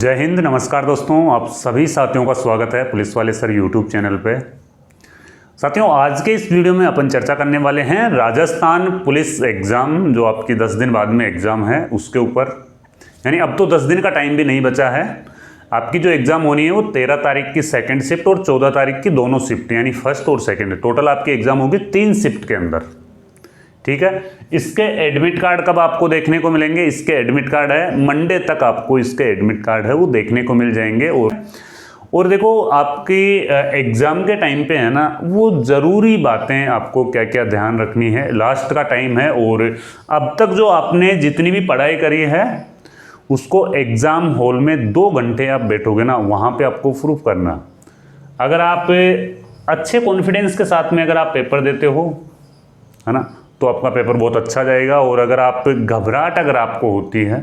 जय हिंद, नमस्कार दोस्तों। आप सभी साथियों का स्वागत है पुलिस वाले सर यूट्यूब चैनल पे। साथियों, आज के इस वीडियो में अपन चर्चा करने वाले हैं राजस्थान पुलिस एग्ज़ाम, जो आपकी 10 दिन बाद में एग्ज़ाम है उसके ऊपर। यानी अब तो 10 दिन का टाइम भी नहीं बचा है। आपकी जो एग्ज़ाम होनी है वो 13 तारीख की सेकेंड शिफ्ट और 14 तारीख की दोनों शिफ्ट, यानी फर्स्ट और सेकेंड, टोटल आपकी एग्ज़ाम होगी 3 शिफ्ट के अंदर। ठीक है। इसके एडमिट कार्ड कब आपको देखने को मिलेंगे? इसके एडमिट कार्ड है मंडे तक, आपको इसके एडमिट कार्ड है वो देखने को मिल जाएंगे। और देखो, आपकी एग्ज़ाम के टाइम पे है ना, वो ज़रूरी बातें आपको क्या क्या ध्यान रखनी है। लास्ट का टाइम है और अब तक जो आपने जितनी भी पढ़ाई करी है उसको एग्ज़ाम हॉल में 2 घंटे आप बैठोगे ना, वहाँ पे आपको प्रूफ करना। अगर आप अच्छे कॉन्फिडेंस के साथ में अगर आप पेपर देते हो, है ना, तो आपका पेपर बहुत अच्छा जाएगा। और अगर आप घबराहट अगर आपको होती है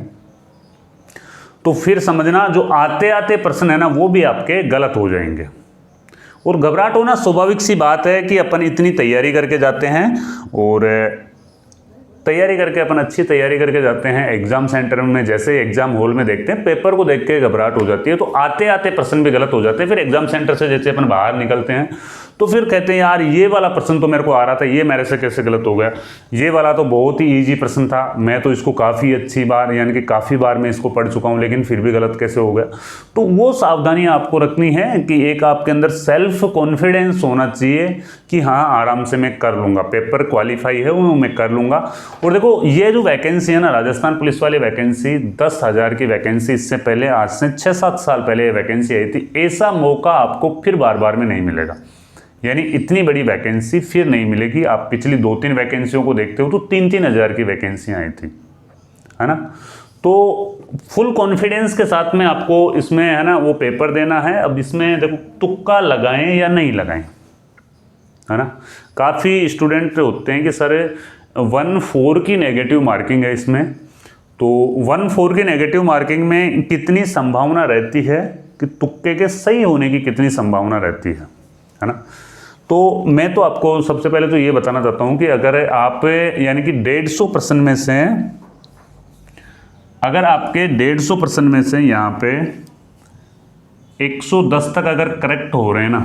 तो फिर समझना जो आते आते प्रश्न है ना वो भी आपके गलत हो जाएंगे। और घबराहट होना स्वाभाविक सी बात है कि अपन इतनी तैयारी करके जाते हैं और अपन अच्छी तैयारी करके जाते हैं एग्जाम सेंटर में। जैसे एग्जाम हॉल में देखते हैं पेपर को देख के घबराहट हो जाती है, तो आते आते प्रश्न भी गलत हो जाते हैं। फिर एग्जाम सेंटर से जैसे अपन बाहर निकलते हैं तो फिर कहते हैं यार ये वाला प्रश्न तो मेरे को आ रहा था, ये मेरे से कैसे गलत हो गया, ये वाला तो बहुत ही इजी प्रश्न था, मैं तो इसको काफ़ी अच्छी बार यानी कि काफ़ी बार मैं इसको पढ़ चुका हूँ, लेकिन फिर भी गलत कैसे हो गया। तो वो सावधानी आपको रखनी है कि एक आपके अंदर सेल्फ कॉन्फिडेंस होना चाहिए कि हाँ आराम से मैं कर लूँगा, पेपर क्वालिफाई है वो मैं कर लूँगा। और देखो, ये जो वैकेंसी है ना, राजस्थान पुलिस वाली वैकेंसी 10,000 की वैकेंसी, इससे पहले आज से 6-7 साल पहले ये वैकेंसी आई थी। ऐसा मौका आपको फिर बार बार में नहीं मिलेगा, यानी इतनी बड़ी वैकेंसी फिर नहीं मिलेगी। आप पिछली 2-3 वैकेंसियों को देखते हो तो 3-3 हज़ार की वैकेंसियाँ आई थी, है ना। तो फुल कॉन्फिडेंस के साथ में आपको इसमें है ना वो पेपर देना है। अब इसमें देखो, तुक्का लगाएं या नहीं लगाएं, है ना। काफ़ी स्टूडेंट होते हैं कि सर 1-4 की नेगेटिव मार्किंग है इसमें, तो 1-4 की नेगेटिव मार्किंग में कितनी संभावना रहती है कि तुक्के के सही होने की कितनी संभावना रहती है ना। तो मैं तो आपको सबसे पहले तो ये बताना चाहता हूँ कि अगर आप यानी कि 150 प्रश्न में से, अगर आपके 150 प्रश्न में से यहाँ पे 110 तक अगर करेक्ट हो रहे हैं ना,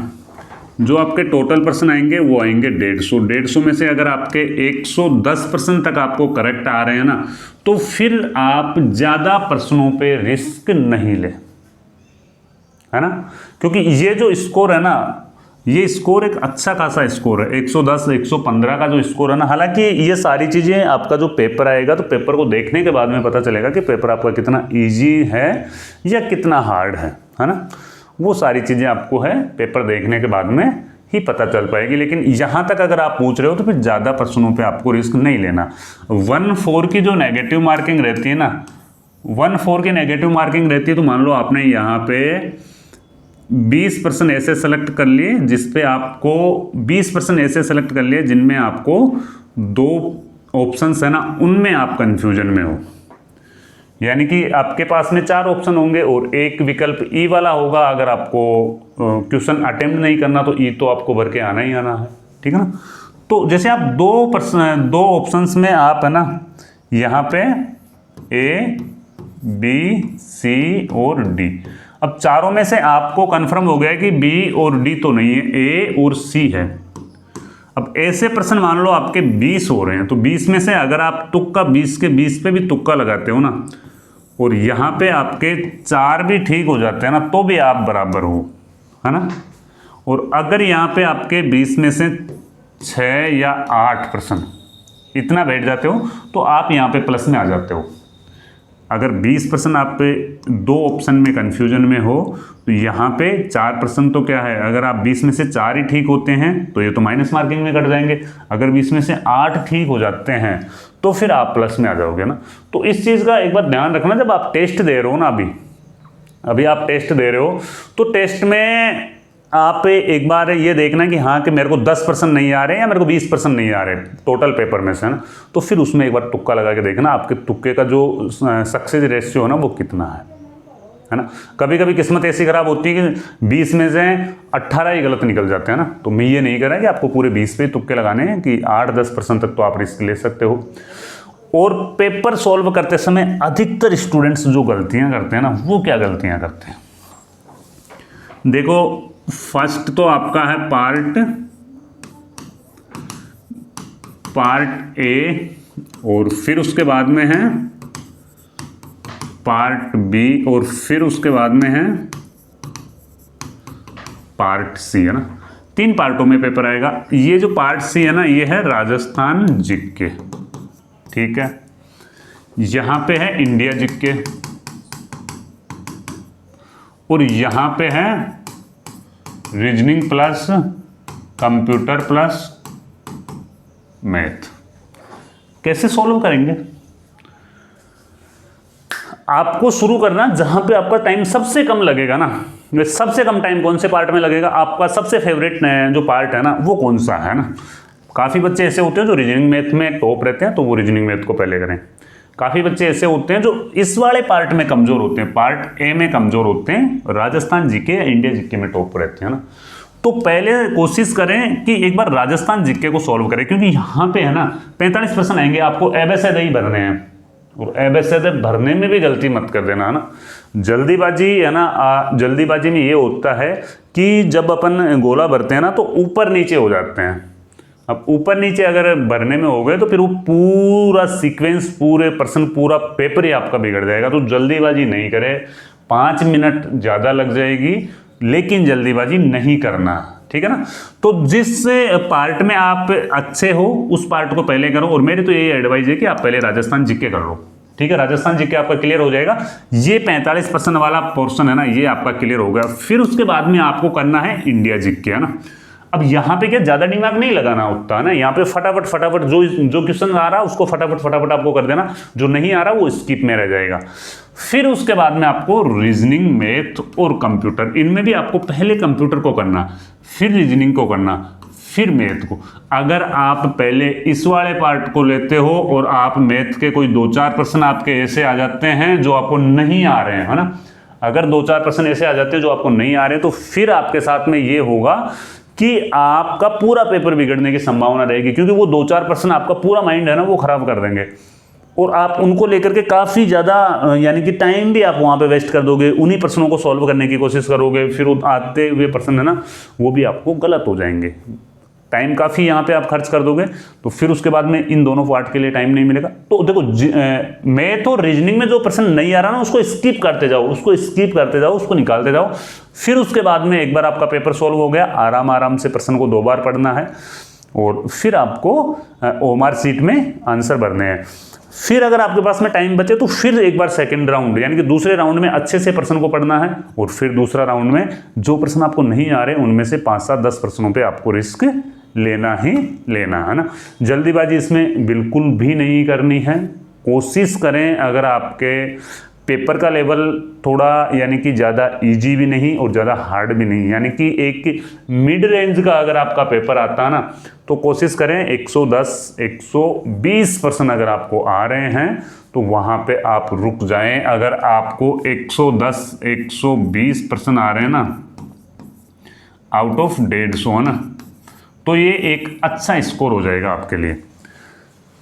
जो आपके टोटल प्रश्न आएंगे वो आएंगे 150 में से अगर आपके 110 प्रश्न तक आपको करेक्ट आ रहे हैं ना, तो फिर आप ज़्यादा प्रश्नों पे रिस्क नहीं ले, है ना। क्योंकि ये जो स्कोर है ना, ये स्कोर एक अच्छा खासा स्कोर है, 110 115 का जो स्कोर है ना। हालांकि ये सारी चीज़ें आपका जो पेपर आएगा तो पेपर को देखने के बाद में पता चलेगा कि पेपर आपका कितना इजी है या कितना हार्ड है ना। वो सारी चीज़ें आपको है पेपर देखने के बाद में ही पता चल पाएगी। लेकिन यहाँ तक अगर आप पूछ रहे हो तो फिर ज़्यादा प्रश्नों पर आपको रिस्क नहीं लेना। 1-4 की जो नेगेटिव मार्किंग रहती है ना, 1-4 की नेगेटिव मार्किंग रहती है, तो मान लो आपने यहाँ पे 20 प्रश्न ऐसे सेलेक्ट कर लिए जिसपे आपको 20 प्रश्न ऐसे सेलेक्ट कर लिए जिनमें आपको 2 ऑप्शंस है ना, उनमें आप कंफ्यूजन में हो। यानी कि आपके पास में 4 ऑप्शन होंगे और एक विकल्प ई वाला होगा। अगर आपको क्वेश्चन अटेम्प्ट नहीं करना तो ई तो आपको भर के आना ही आना है, ठीक है ना। तो जैसे आप 2 ऑप्शंस में आप है ना, यहाँ पे ए, बी, सी और डी, अब चारों में से आपको कंफर्म हो गया कि बी और डी तो नहीं है, ए और सी है। अब ऐसे प्रश्न मान लो आपके 20 हो रहे हैं, तो 20 में से अगर आप तुक्का 20 के 20 पे भी तुक्का लगाते हो ना, और यहाँ पे आपके 4 भी ठीक हो जाते हैं ना, तो भी आप बराबर हो, है ना। और अगर यहाँ पे आपके 20 में से 6 या 8 प्रश्न इतना बैठ जाते हो तो आप यहाँ पे प्लस में आ जाते हो। अगर 20 प्रश्न आप पे 2 ऑप्शन में कंफ्यूजन में हो तो यहाँ पे 4 प्रश्न तो क्या है, अगर आप 20 में से 4 ही ठीक होते हैं तो ये तो माइनस मार्किंग में कट जाएंगे। अगर 20 में से 8 ठीक हो जाते हैं तो फिर आप प्लस में आ जाओगे ना। तो इस चीज़ का एक बार ध्यान रखना, जब आप टेस्ट दे रहे हो ना, अभी आप टेस्ट दे रहे हो तो टेस्ट में आप एक बार ये देखना कि हाँ कि मेरे को 10 प्रश्न नहीं आ रहे हैं या मेरे को 20 प्रश्न नहीं आ रहे टोटल पेपर में से, है ना। तो फिर उसमें एक बार तुक्का लगा के देखना आपके तुक्के का जो सक्सेस रेशियो है ना वो कितना है ना। कभी कभी किस्मत ऐसी खराब होती है कि 20 में से 18 ही गलत निकल जाते हैं ना। तो मैं ये नहीं कह रहा कि आपको पूरे 20 पे तुक्के लगाने हैं, कि 8-10 प्रश्न तक तो आप रिस्क ले सकते हो। और पेपर सॉल्व करते समय अधिकतर स्टूडेंट्स जो गलतियां करते हैं ना, वो क्या गलतियां करते हैं, देखो फर्स्ट तो आपका है पार्ट ए, और फिर उसके बाद में है पार्ट बी, और फिर उसके बाद में है पार्ट सी, है ना। 3 पार्टों में पेपर आएगा। ये जो पार्ट सी है ना, ये है राजस्थान जीके, ठीक है। यहां पे है इंडिया जीके, और यहां पे है reasoning plus computer plus math. कैसे सॉल्व करेंगे, आपको शुरू करना जहां पे आपका टाइम सबसे कम लगेगा ना। सबसे कम टाइम कौन से पार्ट में लगेगा, आपका सबसे फेवरेट जो पार्ट है ना, वो कौन सा है ना। काफ़ी बच्चे ऐसे होते हैं जो रीजनिंग मैथ में टॉप रहते हैं, तो वो रीजनिंग मैथ को पहले करें। काफ़ी बच्चे ऐसे होते हैं जो इस वाले पार्ट में कमज़ोर होते हैं, पार्ट ए में कमज़ोर होते हैं, राजस्थान जीके या इंडिया जीके में टॉप रहते हैं ना। तो पहले कोशिश करें कि एक बार राजस्थान जीके को सॉल्व करें, क्योंकि यहाँ पे है ना 45% आएंगे, आपको एबीसीडी ही भरने हैं, और एबीसीडी भरने में भी गलती मत कर देना, है ना। जल्दीबाजी है ना, जल्दीबाजी में ये होता है कि जब अपन गोला भरते हैं ना, तो ऊपर नीचे हो जाते हैं। अब ऊपर नीचे अगर भरने में हो गए तो फिर वो पूरा सीक्वेंस, पूरे पर्सन, पूरा पेपर ही आपका बिगड़ जाएगा। तो जल्दीबाजी नहीं करें, 5 मिनट ज़्यादा लग जाएगी, लेकिन जल्दीबाजी नहीं करना, ठीक है ना। तो जिस पार्ट में आप अच्छे हो उस पार्ट को पहले करो, और मेरी तो यही एडवाइस है कि आप पहले राजस्थान जीके कर लो, ठीक है। राजस्थान जीके आपका क्लियर हो जाएगा, ये 45% वाला पोर्शन है ना, ये आपका क्लियर हो गया। फिर उसके बाद में आपको करना है इंडिया जीके, है ना। अब यहाँ पे क्या ज़्यादा दिमाग नहीं लगाना होता है ना, यहाँ पे फटाफट जो क्वेश्चन आ रहा है उसको फटाफट आपको कर देना, जो नहीं आ रहा वो स्किप में रह जाएगा। फिर उसके बाद में आपको रीजनिंग, मैथ और कंप्यूटर, इनमें भी आपको पहले कंप्यूटर को करना, फिर रीजनिंग को करना, फिर मैथ को। अगर आप पहले इस वाले पार्ट को लेते हो और आप मैथ के कोई 2-4 प्रश्न आपके ऐसे आ जाते हैं जो आपको नहीं आ रहे हैं, है ना, अगर 2-4 प्रश्न ऐसे आ जाते हैं जो आपको नहीं आ रहे, तो फिर आपके साथ में ये होगा कि आपका पूरा पेपर बिगड़ने की संभावना रहेगी, क्योंकि वो 2-4 प्रश्न आपका पूरा माइंड है ना वो खराब कर देंगे, और आप उनको लेकर के काफ़ी ज़्यादा यानी कि टाइम भी आप वहाँ पे वेस्ट कर दोगे, उन्हीं प्रश्नों को सॉल्व करने की कोशिश करोगे, फिर आते हुए प्रश्न है ना वो भी आपको गलत हो जाएंगे। टाइम काफ़ी यहाँ पे आप खर्च कर दोगे, तो फिर उसके बाद में इन दोनों पार्ट के लिए टाइम नहीं मिलेगा। तो देखो मैथ और रीजनिंग में जो प्रश्न नहीं आ रहा ना, उसको स्किप करते जाओ, उसको निकालते जाओ। फिर उसके बाद में एक बार आपका पेपर सॉल्व हो गया, आराम से प्रश्न को 2 बार पढ़ना है, और फिर आपको ओएमआर शीट में आंसर भरने हैं। फिर अगर आपके पास में टाइम बचे तो फिर एक बार सेकंड राउंड यानी कि दूसरे राउंड में अच्छे से प्रश्न को पढ़ना है, और फिर दूसरा राउंड में जो प्रश्न आपको नहीं आ रहे उनमें से 5-7-10 प्रश्नों पे आपको रिस्क लेना ही लेना है ना। जल्दीबाजी इसमें बिल्कुल भी नहीं करनी है। कोशिश करें, अगर आपके पेपर का लेवल थोड़ा यानी कि ज़्यादा इजी भी नहीं और ज़्यादा हार्ड भी नहीं, यानी कि एक मिड रेंज का अगर आपका पेपर आता है ना, तो कोशिश करें 110-120 प्रश्न अगर आपको आ रहे हैं तो वहाँ पे आप रुक जाएं। अगर आपको 110-120 प्रश्न आ रहे हैं ना आउट ऑफ 150, है ना, तो ये एक अच्छा स्कोर हो जाएगा आपके लिए।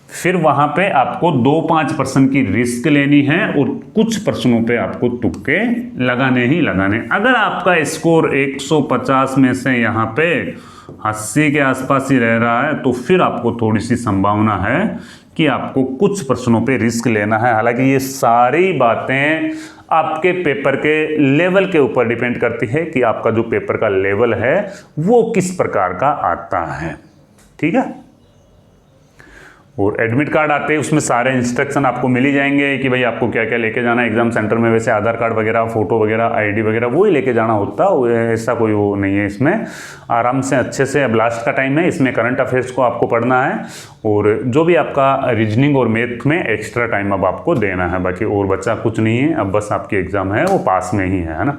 फिर वहाँ पे आपको 2-5 प्रश्न की रिस्क लेनी है और कुछ प्रश्नों पे आपको तुक्के लगाने ही लगाने। अगर आपका स्कोर 150 में से यहाँ पे 80 के आसपास ही रह रहा है, तो फिर आपको थोड़ी सी संभावना है कि आपको कुछ प्रश्नों पे रिस्क लेना है। हालांकि ये सारी बातें आपके पेपर के लेवल के ऊपर डिपेंड करती है कि आपका जो पेपर का लेवल है वो किस प्रकार का आता है, ठीक है। और एडमिट कार्ड आते हैं, उसमें सारे इंस्ट्रक्शन आपको मिल ही जाएंगे कि भाई आपको क्या क्या लेके जाना है एग्जाम सेंटर में। वैसे आधार कार्ड वगैरह, फोटो वगैरह, आईडी वगैरह वो ही लेके जाना होता है, ऐसा कोई वो नहीं है इसमें। आराम से अच्छे से, अब लास्ट का टाइम है, इसमें करंट अफेयर्स को आपको पढ़ना है और जो भी आपका रीजनिंग और मैथ में एक्स्ट्रा टाइम अब आपको देना है। बाकी और बच्चा कुछ नहीं है, अब बस आपकी एग्ज़ाम है वो पास में ही है ना।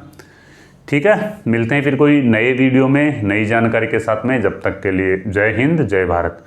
ठीक है, मिलते हैं फिर कोई नए वीडियो में नई जानकारी के साथ में। जब तक के लिए जय हिंद, जय भारत।